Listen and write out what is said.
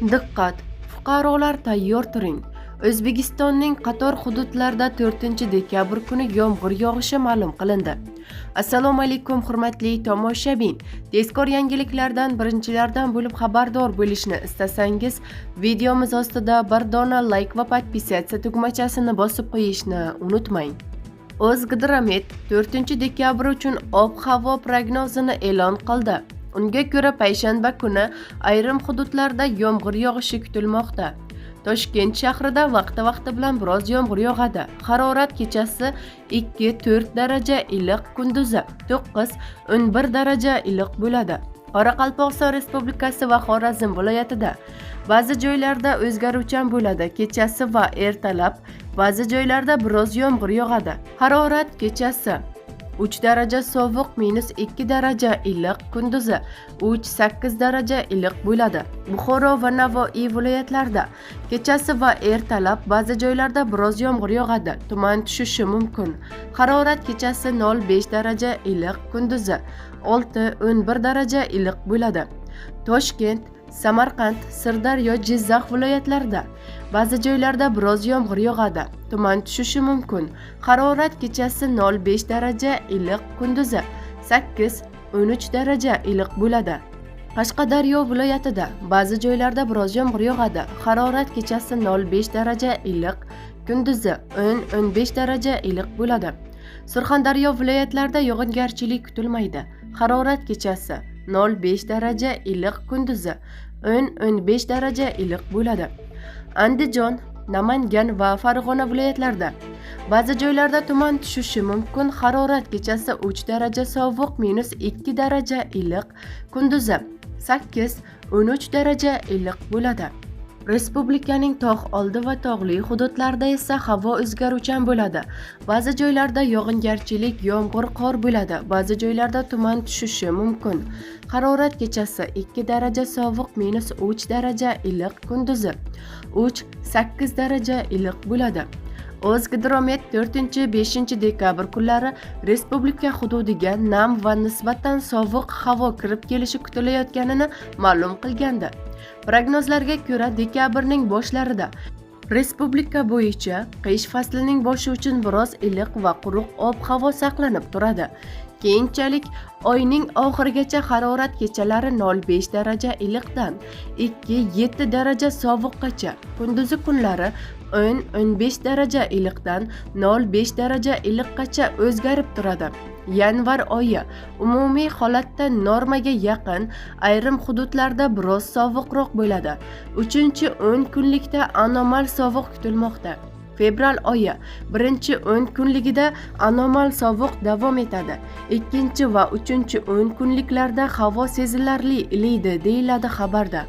Diqqat! Fuqarolar tayyor turing. O'zbekistonning qator hududlarida 4-dekabr kuni yomg'ir yog'ishi ma'lum qilindi. Assalomu alaykum hurmatli tomoshabin. Tezkor yangiliklardan birinchilardan bo'lib xabardor bo'lishni istasangiz, videomiz ostida bir dona like va podpisatsiya tugmachasini bosib qo'yishni unutmang. O'zgidromet 4-dekabr uchun ob-havo prognozini e'lon qildi. Unga ko'ra payshanba kuni ayrim hududlarda yomg'ir yog'ishi kutilmoqda. Toshkent shahrida vaqti bilan biroz yomg'ir yog'adi. Harorat kechasi 2-4 daraja iliq, kunduzi 9-11 daraja iliq bo'ladi. Qoraqalpog'iston Respublikasi va Xorazm viloyatida ba'zi joylarda o'zgaruvchan bo'ladi. Kechasi va ertalab ba'zi joylarda biroz yomg'ir yog'adi. Harorat kechasi 3 daraja sovuq, -2 daraja iliq, kunduzi 3-8 daraja iliq bo'ladi. Buxoro va Navoiy viloyatlarida kechasi va ertalab ba'zi joylarda biroz yomg'ir yog'adi. Tuman tushishi mumkin. Harorat kechasi 0-5 daraja iliq, kunduzi 6-11 daraja iliq bo'ladi. Toshkent, Samarqand, Sirdaryo, Jizzax viloyatlarida ba'zi joylarda biroz yomg'ir yog'adi. Tuman tushishi mumkin. Harorat kechasi 0-5 daraja iliq, kunduzi 8-13 daraja iliq bo'ladi. Qashqadaryo viloyatida ba'zi joylarda biroz yomg'ir yog'adi. Harorat kechasi 0-5 daraja iliq, kunduzi 10-15 daraja iliq bo'ladi. Surxondaryo viloyatlarida yog'ingarchilik kutilmaydi. Harorat kechasi 0-5 daraja iliq, kunduzi 10-15 daraja iliq bo'ladi. Andijon, Namangan va Farg'ona viloyatlarida ba'zi joylarda tuman tushishi mumkin. Harorat kechasi 3 daraja sovuq, -2 daraja iliq, kunduzi 8-13 daraja iliq bo'ladi. Respublikaning tog' oldi va tog'li hududlarida esa havo o'zgaruvchan bo'ladi. Ba'zi joylarda yog'ingarchilik, yomg'ir, qor bo'ladi. Ba'zi joylarda tuman tushishi mumkin. Harorat kechasi 2 daraja sovuq, -3 daraja iliq, kunduzi 3-8 daraja iliq bo'ladi. O'zgidromet 4-5 dekabr kunlari respublika hududiga nam va nisbatan sovuq havo kirib kelishi kutilayotganini ma'lum qilgandi. Prognozlarga ko'ra, dekabrning boshlarida respublika bo'yicha qish faslining boshi uchun biroz iliq va quruq ob-havo saqlanib turadi. Keyinchalik oyning oxirigacha harorat kechalari 0-5 daraja iliqdan 2-7 daraja sovuqqacha, kunduzi kunlari 10-15 daraja iliqdan 0-5 daraja iliqqacha o'zgarib turadi. Yanvar oyi umumiy holatda normaga yaqin, ayrim hududlarda biroz sovuqroq bo'ladi. 3-10 kunlikda anomal sovuq kutilmoqda. Fevral oyi 1-10 kunligida anomal sovuq davom etadi. 2 va 3-10 kunliklarda havo sezilarli iliydi, deyiladi xabarda.